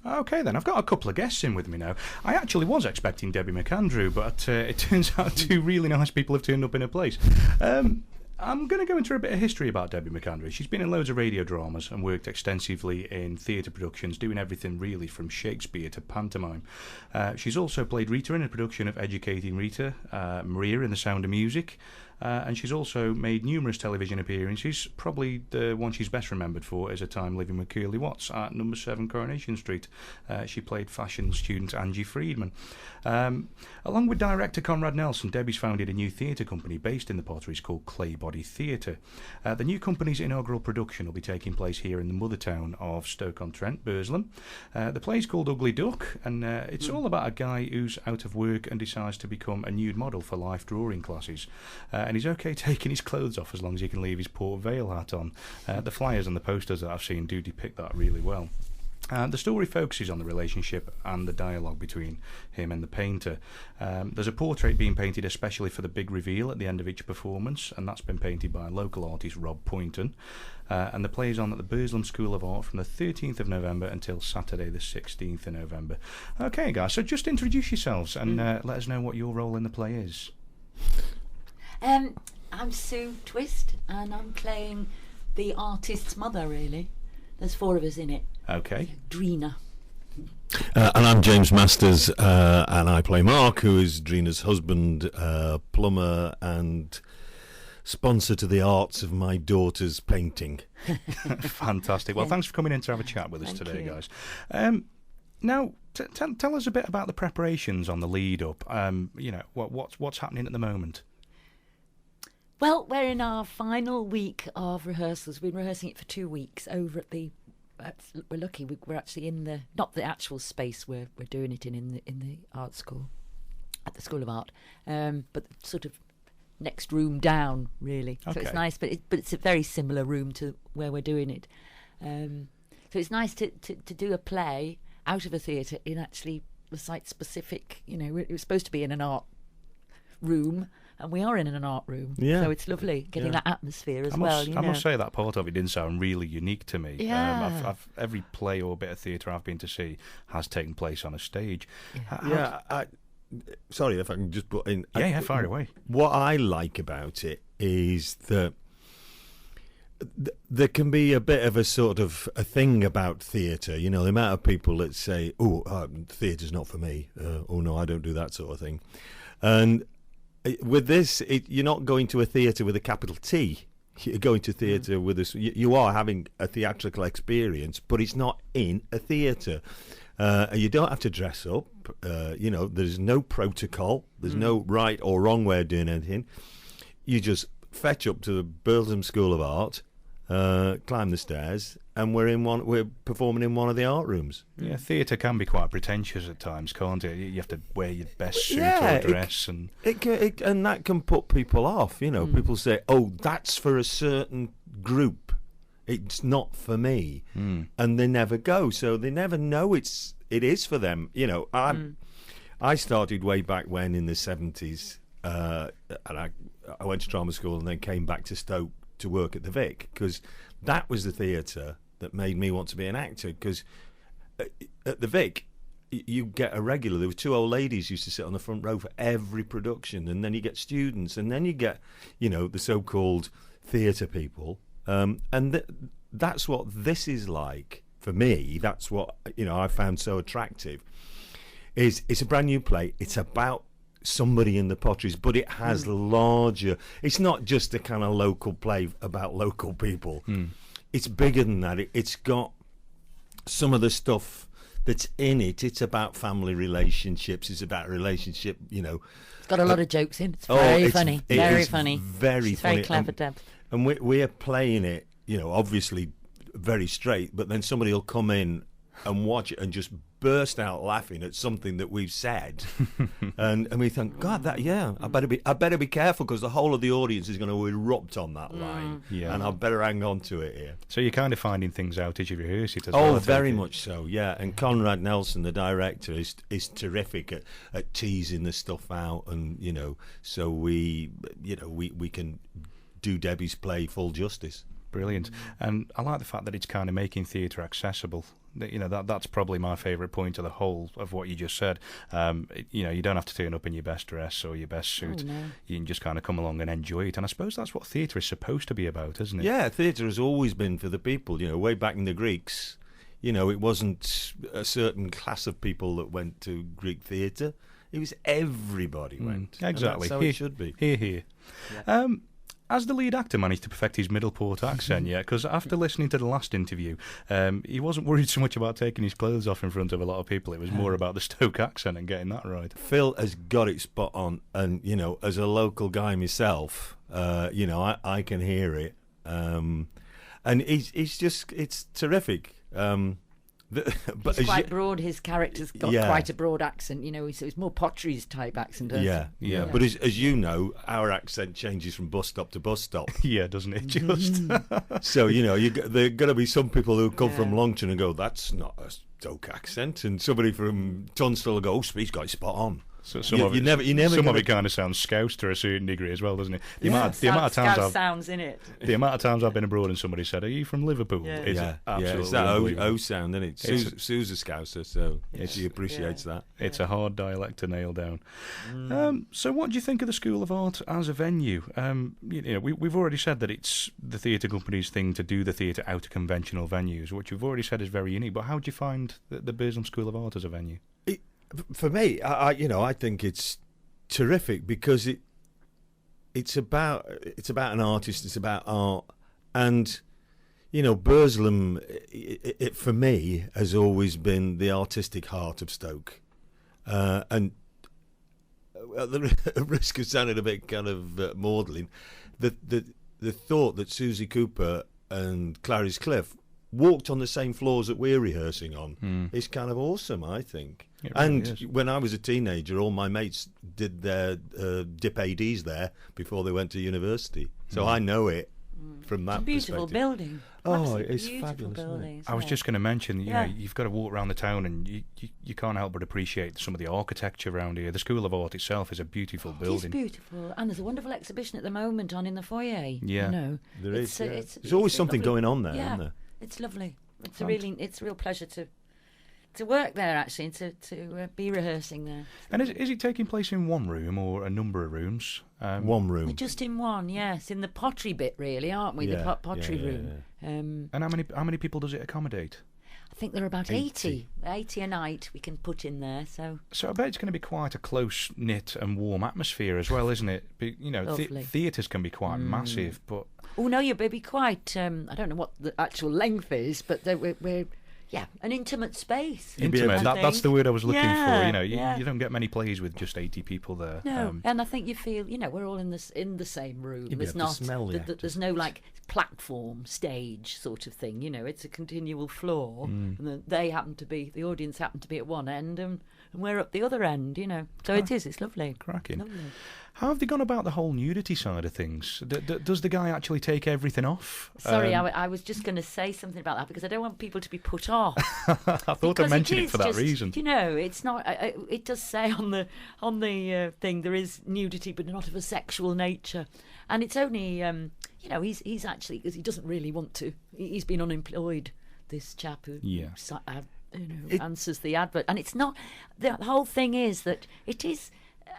Okay, then. I've got a couple of guests in with me now. I actually was expecting Debbie McAndrew, but it turns out two really nice people have turned up in her place. I'm going to go into a bit of history about Debbie McAndrew. She's been in loads of radio dramas and worked extensively in theatre productions, doing everything really from Shakespeare to pantomime. She's also played Rita in a production of Educating Rita, Maria in The Sound of Music, and she's also made numerous television appearances. Probably the one she's best remembered for is a time living with Curly Watts at number 7 Coronation Street. She played fashion student Angie Friedman. Along with director Conrad Nelson, Debbie's founded a new theatre company based in the Potteries called Claybody Theatre. The new company's inaugural production will be taking place here in the mother town of Stoke-on-Trent, Burslem. The play's called Ugly Duck, and it's all about a guy who's out of work and decides to become a nude model for life drawing classes. And he's okay taking his clothes off as long as he can leave his Port Vale hat on. The flyers and the posters that I've seen do depict that really well. The story focuses on the relationship and the dialogue between him and the painter. There's a portrait being painted especially for the big reveal at the end of each performance, and that's been painted by local artist Rob Poynton. And the play is on at the Burslem School of Art from the 13th of November until Saturday the 16th of November. Okay, guys, so just introduce yourselves and let us know what your role in the play is. I'm Sue Twist, and I'm playing the artist's mother, really. There's 4 of us in it. Okay. Drina. And I'm James Masters, and I play Mark, who is Drina's husband, plumber, and sponsor to the arts of my daughter's painting. Fantastic. Well, thanks for coming in to have a chat with us today, guys. Now, tell us a bit about the preparations on the lead-up. What's happening at the moment? Well, we're in our final week of rehearsals. We've been rehearsing it for 2 weeks over at the. We're lucky. We're actually in the not the actual space we're doing it in the art school, at the School of Art, but sort of next room down, really. Okay. So it's nice, but it's a very similar room to where we're doing it. So it's nice to do a play out of a theatre in actually the site specific. It was supposed to be in an art room. And we are in an art room, so it's lovely getting that atmosphere as well. I must say that part of it didn't sound really unique to me. Yeah. Every play or bit of theatre I've been to see has taken place on a stage. Sorry if I can just put in. Fire away. What I like about it is that there can be a bit of a sort of a thing about theatre. The amount of people that say, theatre's not for me. Oh, no, I don't do that sort of thing. And with this, you're not going to a theatre with a capital T. You're going to theatre with a. You are having a theatrical experience, but it's not in a theatre. You don't have to dress up. There's no protocol. There's no right or wrong way of doing anything. You just fetch up to the Burslem School of Art, climb the stairs, and we're performing in one of the art rooms. Yeah, theatre can be quite pretentious at times, can't it? You have to wear your best suit or dress, and that can put people off. People say, "Oh, that's for a certain group. It's not for me," and they never go, so they never know it is for them. I started way back when in the 70s, and I went to drama school and then came back to Stoke to work at the Vic, because that was the theatre that made me want to be an actor. Because at the Vic, you get a regular. There were 2 old ladies used to sit on the front row for every production, and then you get students, and then you get the so-called theatre people, and that's what this is like for me. That's what I found so attractive. It's a brand new play. It's about somebody in the Potteries, but it has larger. It's not just a kind of local play about local people. It's bigger than that. It's got some of the stuff that's in it. It's about family relationships. It's about relationship. It's got a lot of jokes in. It's very funny. Very funny. Very She's funny. Very clever, Deb. And we're playing it. Obviously very straight. But then somebody will come in and watch it and just burst out laughing at something that we've said, and we think, God, I better be careful, because the whole of the audience is going to erupt on that line, and I better hang on to it here. So you're kind of finding things out as you rehearse it as well. Oh, very much so, yeah. And Conrad Nelson, the director, is terrific at teasing the stuff out, and so we can do Debbie's play full justice. Brilliant. And I like the fact that it's kind of making theatre accessible. That's probably my favourite point of the whole of what you just said. You don't have to turn up in your best dress or your best suit. Oh, no. You can just kind of come along and enjoy it. And I suppose that's what theatre is supposed to be about, isn't it? Yeah, theatre has always been for the people. Way back in the Greeks, it wasn't a certain class of people that went to Greek theatre. It was everybody went. Exactly. And that's how it should be. Here. Yeah. Has the lead actor managed to perfect his Middleport accent yet? Because after listening to the last interview, he wasn't worried so much about taking his clothes off in front of a lot of people. It was more about the Stoke accent and getting that right. Phil has got it spot on. And, as a local guy myself, I can hear it. And it's terrific. But he's quite broad. His character's got quite a broad accent, so it's more Pottery's type accent. Yeah. But as you know, our accent changes from bus stop to bus stop. Yeah, doesn't it? Just so there are going to be some people who come from Longton and go, "That's not a Stoke accent," and somebody from Tunstall will go, "Oh, he's got it spot on." So some of it kind of sounds Scouse to a certain degree as well, doesn't it? The amount of times sounds in it. The amount of times I've been abroad and somebody said, "Are you from Liverpool?" It's that O sound, isn't it? Sue's a Scouser, so she appreciates that. It's a hard dialect to nail down. So what do you think of the School of Art as a venue? We've already said that it's the theatre company's thing to do the theatre out of conventional venues, which you've already said is very unique. But how do you find the Burslem School of Art as a venue? For me, I think it's terrific because it's about an artist, it's about art, and Burslem, it for me has always been the artistic heart of Stoke, and at the risk of sounding a bit kind of maudlin, the thought that Susie Cooper and Clarice Cliff walked on the same floors that we're rehearsing on is kind of awesome, I think. When I was a teenager, all my mates did their dip ADs there before they went to university. So I know it from that beautiful perspective. Building. Oh, Absolutely it's beautiful fabulous. Building, I was just going to mention, you've got to walk around the town and you can't help but appreciate some of the architecture around here. The School of Art itself is a beautiful building. It's beautiful, and there's a wonderful exhibition at the moment on in the foyer. Yeah, there is. There's always something going on there, isn't there? It's lovely. It's a real pleasure to work there actually, and to be rehearsing there. And is it taking place in one room or a number of rooms? One room. We're just in one, yes, in the pottery bit, really, aren't we? The pottery room. Yeah. And how many people does it accommodate? I think there are about 80 a night we can put in there. So I bet it's going to be quite a close knit and warm atmosphere as well, isn't it? Theatres can be quite massive, but oh no, you'll be quite. I don't know what the actual length is, but we're an intimate space. Intimate. That's the word I was looking for. You don't get many plays with just 80 people there. No, and I think you feel, we're all in the same room. There's there's no like platform stage sort of thing. It's a continual floor, and the audience happen to be at one end, and we're up the other end. So it's lovely. Cracking. Lovely. How have they gone about the whole nudity side of things? Does the guy actually take everything off? Sorry, I was just going to say something about that because I don't want people to be put off. I thought I mentioned it for that reason. It's not. It does say on the thing there is nudity, but not of a sexual nature, and it's only he's actually because he doesn't really want to. He's been unemployed. This chap who answers the advert, and it's not. The whole thing is that it is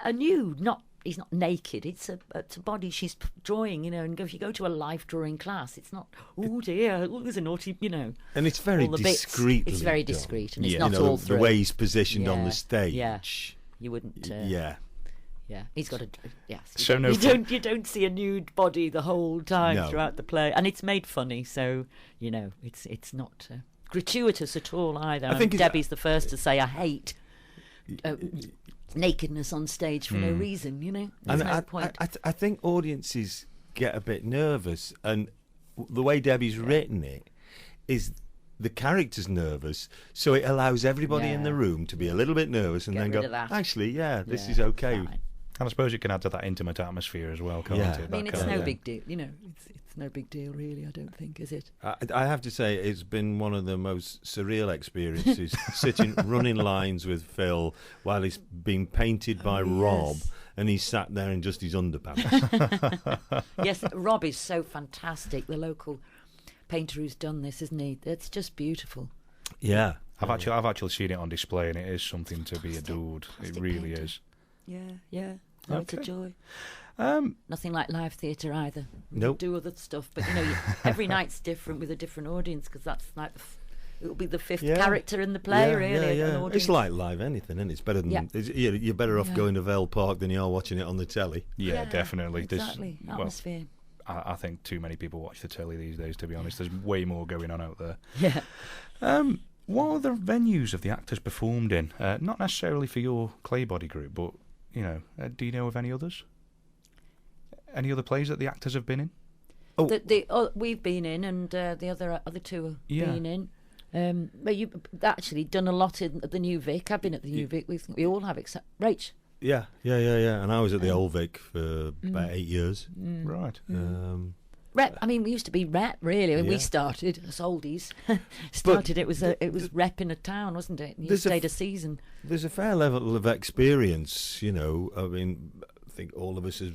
a nude, not. He's not naked. It's a body she's drawing, and if you go to a life drawing class, it's not, oh dear, there's a naughty, And it's very discreet. It's very discreet, and it's not all through. The way he's positioned on the stage. Yeah, you wouldn't. Yeah, he's got a. Yes. So you don't see a nude body the whole time throughout the play, and it's made funny, so it's not gratuitous at all either. I think Debbie's the first to say I hate. Nakedness on stage for no reason, There's no point. I think audiences get a bit nervous, and the way Debbie's written it is the character's nervous, so it allows everybody in the room to be a little bit nervous and then go, actually, this is okay. Fine. And I suppose it can add to that intimate atmosphere as well, can't it? I mean, it's no big deal, it's no big deal really, I don't think, is it? I have to say it's been one of the most surreal experiences, sitting running lines with Phil while he's being painted by Rob, and he's sat there in just his underpants. Yes, Rob is so fantastic, the local painter who's done this, isn't he? It's just beautiful. Yeah. I've actually seen it on display, and it is something to be adored. It really painting. is. Yeah. No, it's a Okay. joy. Um, Nothing like live theatre either. We Nope. do other stuff, but every night's different with a different audience, because that's like it'll be the fifth character in the play, really. An audience. It's like live anything, and it's better than you're better off going to Vale Park than you are watching it on the telly. yeah, definitely. Exactly. Atmosphere. I think too many people watch the telly these days, to be honest. There's way more going on out there. Yeah. What other venues have the actors performed in? Not necessarily for your Claybody Group, but, do you know of any others? Any other plays that the actors have been in? We've been in, and the other two have Yeah. been in. But you've actually done a lot in the New Vic. I've been at the New Vic. We all have, except Rach. Yeah. And I was at the Old Vic for about 8 years. Right. Rep. I mean, we used to be rep, really. When we started as oldies, it was rep in a town, wasn't it? You stayed a season. There's a fair level of experience, I mean, I think all of us have,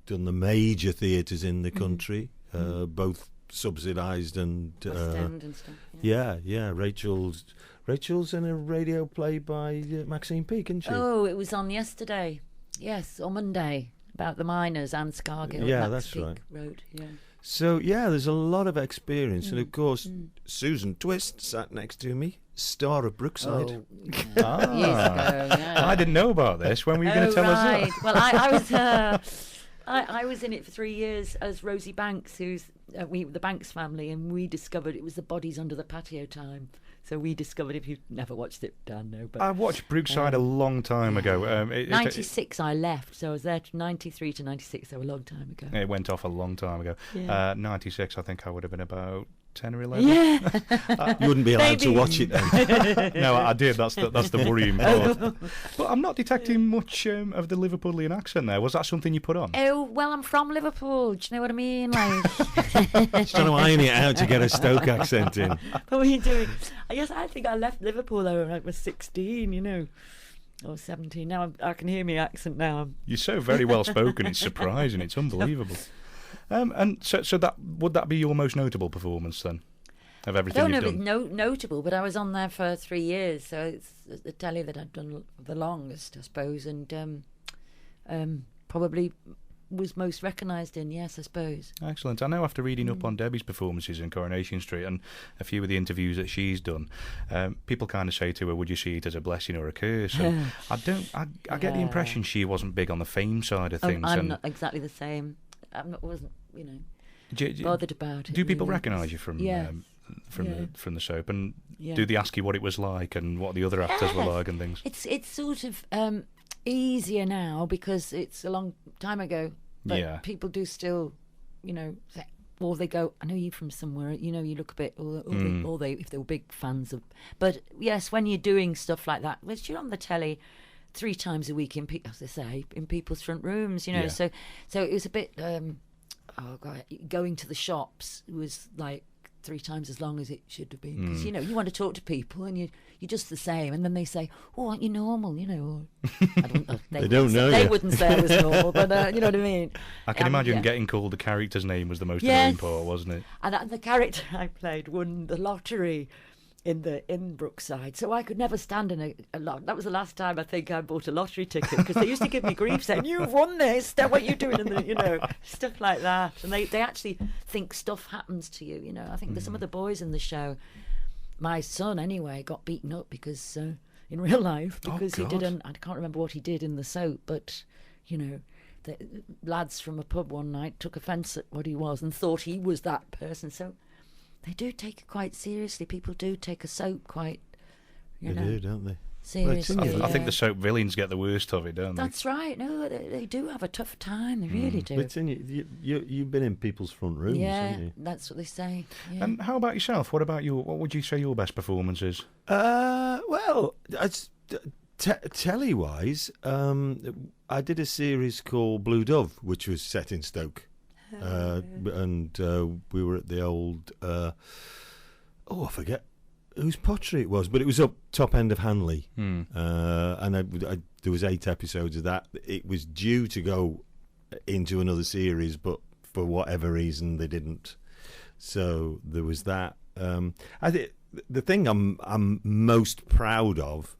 done the major theatres in the country, both subsidised and West End and stuff. Yeah. Rachel's in a radio play by Maxine Peake, isn't she? Oh, it was on yesterday. Yes, or Monday, about the miners and Scargill. Yeah, Max that's Peake right. Road. Yeah. So there's a lot of experience, and of course Susan Twist sat next to me, star of Brookside. Oh, years ago. Yeah. I didn't know about this. When were you going to tell us that? Well, I was. I was in it for 3 years as Rosie Banks, who's the Banks family, and we discovered it was the bodies under the patio time. So we discovered, if you've never watched it, Dan, no. But I watched Brookside a long time ago. 96 I left, so I was there from 93 to 96, so a long time ago. It went off a long time ago. Yeah. 96, I think I would have been about 10 or 11. Yeah. You wouldn't be allowed to watch it then. No, I did. That's the worrying part. But I'm not detecting much of the Liverpoolian accent there. Was that something you put on? Oh, well, I'm from Liverpool. Do you know what I mean? Like, Just trying to iron it out to get a Stoke accent in. what were you doing? Yes, I think I left Liverpool though when I was 16, or 17. Now I can hear my accent now. You're so very well spoken. It's surprising. It's unbelievable. And so would that be your most notable performance then, of I everything don't know you've if done? it's notable, but I was on there for 3 years, so it's the telly that I've done the longest, I suppose, and probably was most recognised in, yes, I suppose. Excellent. I know after reading up on Debbie's performances in Coronation Street and a few of the interviews that she's done, people kind of say to her, would you see it as a blessing or a curse? And I get the impression she wasn't big on the fame side of things. I'm not exactly the same. Wasn't bothered about it. Do people really. recognise you from from the soap, and Yeah. do they ask you what it was like and what the other actors were like and things? It's sort of easier now because it's a long time ago. But Yeah. people do still, say, or they go, I know you from somewhere. You look a bit, or they if they were big fans of. But yes, when you're doing stuff like that, which you're on the telly 3 times a week as I say, in people's front rooms, Yeah. So it was a bit. Going to the shops was like 3 times as long as it should have been because you want to talk to people and you're just the same, and then they say, "Oh, aren't you normal?" Or, They don't know They you. wouldn't say I was normal, but you know what I mean. I can imagine yeah. getting called the character's name was the most Yes. annoying part, wasn't it? And the character I played won the lottery in Brookside, so I could never stand in a lot. That was the last time I think I bought a lottery ticket because they used to give me grief saying, "You've won this. What are you doing?" in stuff like that. And they actually think stuff happens to you. I think there's some of the boys in the show. My son, anyway, got beaten up because in real life because he God. didn't. I can't remember what he did in the soap, but the lads from a pub one night took offence at what he was and thought he was that person. So. They do take it quite seriously. People do take a soap quite, They do, don't they? seriously. I think the soap villains get the worst of it, don't they? That's right. No, they do have a tough time. They really do. But you've been in people's front rooms, haven't you? That's what they say. Yeah. And how about yourself? What would you say your best performance is? Well, telly-wise, I did a series called Blue Dove, which was set in Stoke. And we were at the old I forget whose pottery it was, but it was up top end of Hanley. And there was 8 episodes of that. It was due to go into another series, but for whatever reason they didn't. So there was that. I think the thing I'm most proud of.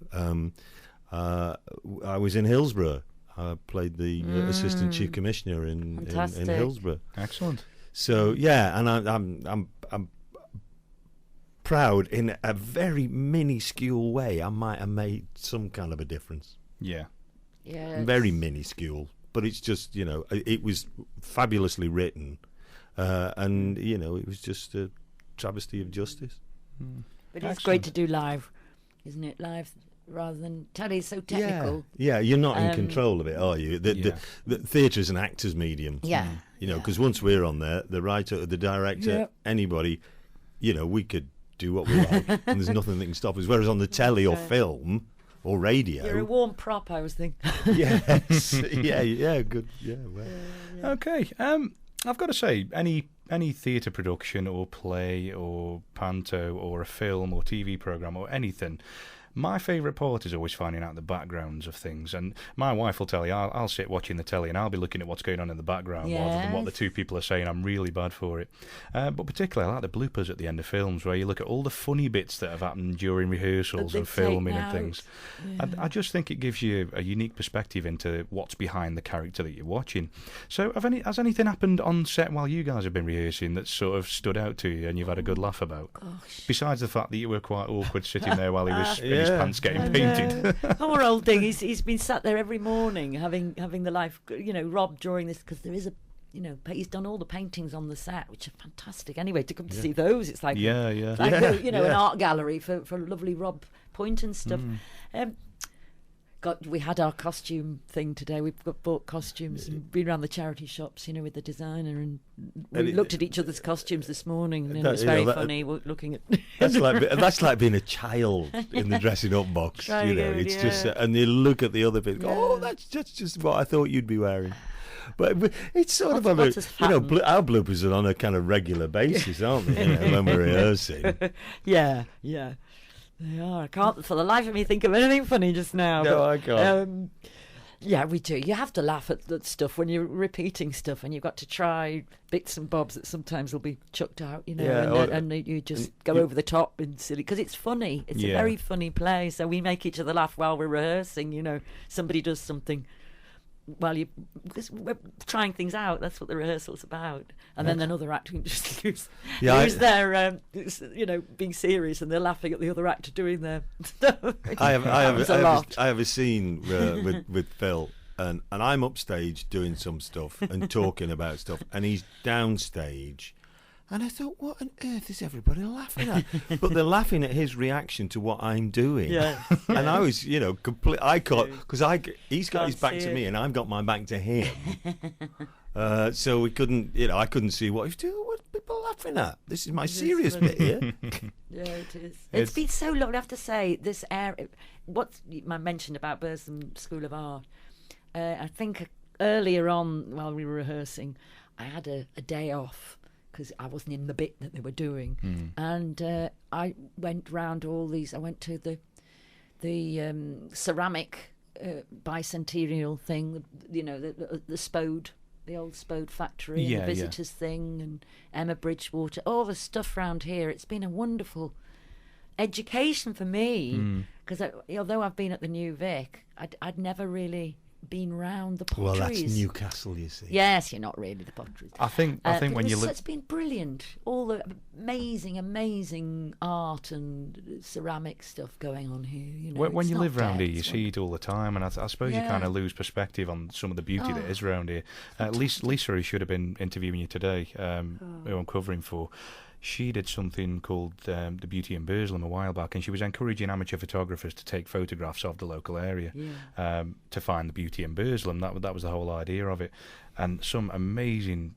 I was in Hillsborough. I played the assistant chief commissioner in Hillsborough. Excellent. So yeah, and I'm proud in a very minuscule way. I might have made some kind of a difference. Yeah. Yeah. Very minuscule, but it's just, it was fabulously written, and it was just a travesty of justice. But it's great to do live, the isn't it? Live rather than telly is so technical. Yeah, you're not in control of it, are you? The theatre is an actor's medium. Yeah. Because once we're on there, the writer, the director, anybody, we could do what we like, and there's nothing that can stop us. Whereas on the telly or film or radio, you're a warm prop, I was thinking. Yes, yeah, good, yeah. Well. Okay, I've got to say, any theatre production or play or panto or a film or TV programme or anything, my favourite part is always finding out the backgrounds of things. And my wife will tell you, I'll sit watching the telly and I'll be looking at what's going on in the background rather than what the two people are saying. I'm really bad for it. But particularly I like the bloopers at the end of films where you look at all the funny bits that have happened during rehearsals and filming and things. Yeah. I just think it gives you a unique perspective into what's behind the character that you're watching. So has anything happened on set while you guys have been rehearsing that sort of stood out to you and you've had a good laugh about? Gosh. Besides the fact that you were quite awkward sitting there while he was in his pants getting painted. Poor old thing. He's been sat there every morning having the life, robbed during this, because there is he's done all the paintings on the set, which are fantastic. Anyway, to come to see those, it's like an art gallery for lovely Rob Point and stuff. We had our costume thing today. We've bought costumes and been around the charity shops, with the designer, and we looked at each other's costumes this morning, and it was very funny looking at. That's like being a child in the dressing up box. It's just, and you look at the other bit. Oh, that's just what I thought you'd be wearing. But it's sort of on our bloopers are on a kind of regular basis, aren't they? When we're rehearsing. Yeah. They are. I can't for the life of me think of anything funny just now. No, I can't. Yeah, we do. You have to laugh at that stuff when you're repeating stuff, and you've got to try bits and bobs that sometimes will be chucked out, and you just go over the top and silly, because it's funny. It's a very funny play, so we make each other laugh while we're rehearsing. Somebody does something because we're trying things out. That's what the rehearsal's about. And then another actor can just lose their, being serious, and they're laughing at the other actor doing their stuff. I have a scene with Phil, and I'm upstage doing some stuff and talking about stuff, and he's downstage. And I thought, what on earth is everybody laughing at? But they're laughing at his reaction to what I'm doing. Yeah. And I was, complete. I caught, because he's got his back to me, and I've got my back to him. So we couldn't, I couldn't see what he's doing. What are people laughing at? This is my serious bit here. Yeah, it is. It's been so long. I have to say, this area. What I mentioned about Burslem School of Art. I think earlier on, while we were rehearsing, I had a day off, because I wasn't in the bit that they were doing, and I went round all these. I went to the ceramic bicentennial thing, the Spode, the old Spode factory, and the visitors thing, and Emma Bridgewater, all the stuff round here. It's been a wonderful education for me, because although I've been at the New Vic, I'd never really been round the potteries. Well, that's Newcastle, you see. Yes, you're not really the potteries. I think when you look, it's been brilliant. All the amazing art and ceramic stuff going on here. When you live round here, you see it all the time, and I suppose you kind of lose perspective on some of the beauty that is round here. Lisa, who should have been interviewing you today, who I'm covering for, she did something called The Beauty in Burslem a while back, and she was encouraging amateur photographers to take photographs of the local area to find the beauty in Burslem. That was the whole idea of it. And some amazing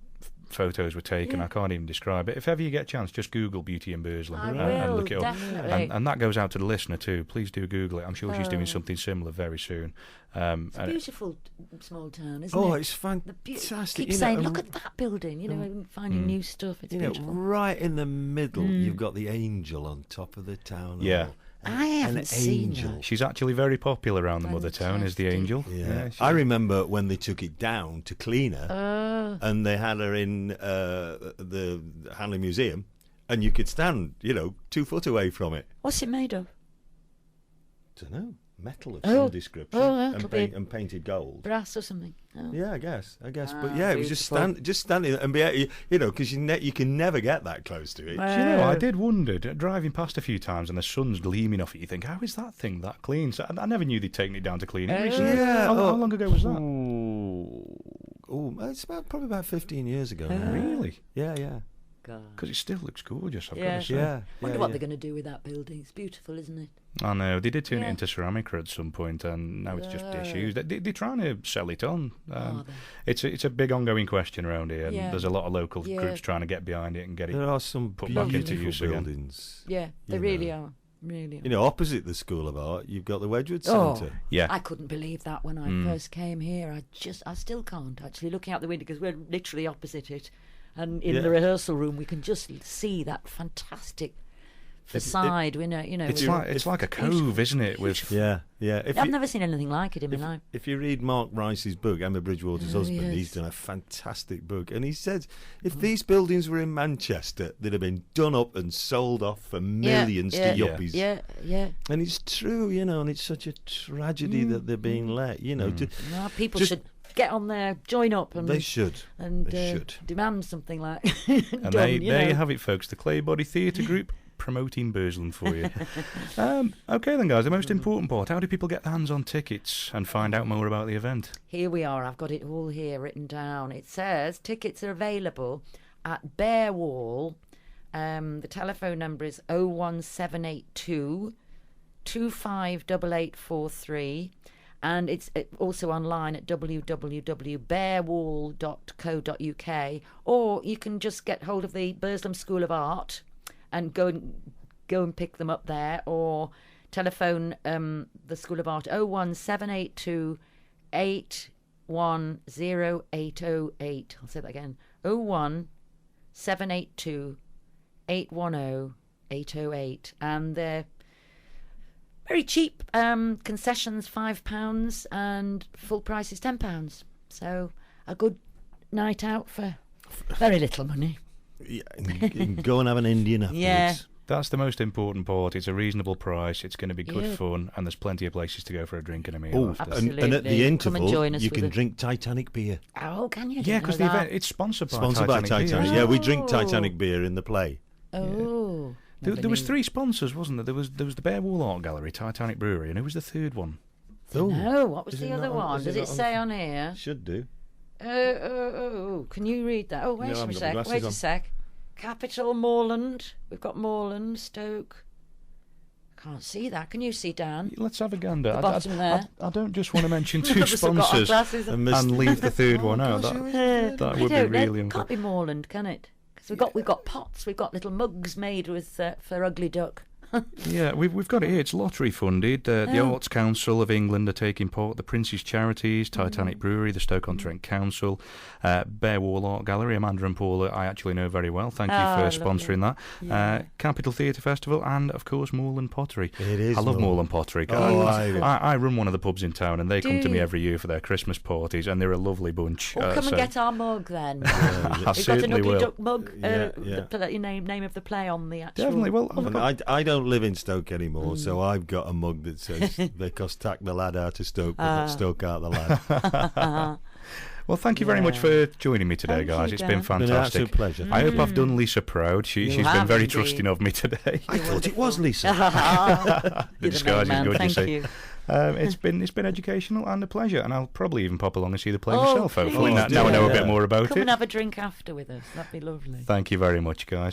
photos were taken. I can't even describe it. If ever you get a chance, just Google Beauty in Burslem and look it up. And that goes out to the listener too. Please do Google it. I'm sure she's doing something similar very soon. It's a beautiful small town, isn't it? Oh, it's fantastic. Keep saying, look at that building, finding new stuff. It's beautiful. Right in the middle, you've got the Angel on top of the town. Yeah. I haven't seen her. She's actually very popular around the mother town, is the Angel. Yeah. I remember when they took it down to clean her, and they had her in the Hanley Museum, and you could stand, 2 foot away from it. What's it made of? Don't know, metal of Oh. some description, Oh, yeah, and, could be and painted gold. Brass or something? Oh. Yeah, I guess. But Ah, yeah, it was just beautiful. standing and be, because you can never get that close to it. Do you know, I did wonder, driving past a few times and the sun's gleaming off it, you think, how is that thing that clean? So I never knew they'd taken it down to clean it recently. Yeah. How long ago was that? It's probably about 15 years ago now. Really? Yeah. God. Because it still looks gorgeous, I've got Yeah. to say. Yeah. Wonder what they're going to do with that building. It's beautiful, isn't it? I know, they did turn it Yeah. into ceramic at some point, and now it's just Oh. issues. They're trying to sell it on. Are It's a big ongoing question around here, and Yeah. there's a lot of local Yeah. groups trying to get behind it and get it. There are some Put back into beautiful use again. buildings. Yeah, they You really know. are. Really are. Opposite the School of Art, you've got the Wedgwood Oh. Centre. Yeah. I couldn't believe that when I first came here. I still can't actually. Looking out the window, because we're literally opposite it, and in Yeah. the rehearsal room we can just see that fantastic facade. It's like a cove, isn't it? With Yeah. I've never seen anything like it in my life. If you read Mark Rice's book, Emma Bridgewater's Oh, husband, yes. he's done a fantastic book. And he said if these buildings were in Manchester, they'd have been done up and sold off for millions to yuppies. Yeah. And it's true, and it's such a tragedy that they're being let, to, No, people Just- should get on there, join up, and they should. and They should. demand something like. And done, there you know. you have it, folks. The Claybody Theatre Group promoting Burslem for you. Okay then, guys, the most important part. How do people get their hands on tickets and find out more about the event? Here we are. I've got it all here written down. It says tickets are available at Bear Wall. The telephone number is 01782 258843. And it's also online at www.bearwall.co.uk. Or you can just get hold of the Burslem School of Art and go and pick them up there, or telephone the School of Art 01782 810808. I'll say that again. 01782 810808. And they're very cheap. Concessions £5 and full price is £10. So a good night out for very little money. Yeah, and go and have an Indian afterwards. Yeah. That's the most important part. It's a reasonable price. It's going to be good Yeah. fun, and there's plenty of places to go for a drink and a meal. Oh, after. and at Absolutely. the Come interval, and join us you with can a- drink Titanic beer. Oh, can you? Yeah, Didn't because know the that. event it's sponsored by Sponsored by Titanic. beer. Yeah, we drink Oh. Titanic beer in the play. Oh. There never was knew. 3 sponsors, wasn't there? There was the Bear Wall Art Gallery, Titanic Brewery, and who was the third one? Oh, No, what was Is the it other not on- one? is Does it it not on say the- on here? should do. Can you read that? Oh, wait No, I a haven't got sec. my Wait glasses a on. sec. Capital Moorland. We've got Moorland, Stoke. Can't see that. Can you see, Dan? Let's have a gander. The bottom there. I don't just want to mention 2 None of us have got our sponsors glasses on. And missed- and leave the third one out. gosh, That, who is that I would be don't know. really It unfair. can't be Moorland, can it? Because we've got pots. We've got little mugs made with for Ugly Duck. Yeah, we've got it here. It's lottery funded. The Oh. Arts Council of England are taking part. The Prince's Charities, Titanic Brewery, the Stoke-on-Trent Council, Bear Wall Art Gallery. Amanda and Paula I actually know very well. Thank you for lovely. sponsoring that. Yeah. Capital Theatre Festival and, of course, Moorland Pottery. It is. I love Moorland. Moorland Pottery. Oh, I run one of the pubs in town, and they come to me you? every year for their Christmas parties, and they're a lovely bunch. Or come so and get our mug then. I We've got an certainly Ugly will. Duck mug. Yeah, The name of the play on the actual. Definitely. Well, I've And got- I don't live in Stoke anymore, so I've got a mug that says they cost tack the lad out of Stoke, but not Stoke out the lad. well, thank you very much for joining me today, Thank guys. you, It's Dan. been Been an fantastic. absolute pleasure. I hope I've done Lisa proud. She's been have very indeed. trusting of me today. I thought it was Lisa. The disguise is man. good, you Thank see. you. It's been educational and a pleasure, and I'll probably even pop along and see the play Oh, myself. Hopefully, please now I know a do. bit more about Come it. and have a drink after with us. That'd be lovely. Thank you very much, guys.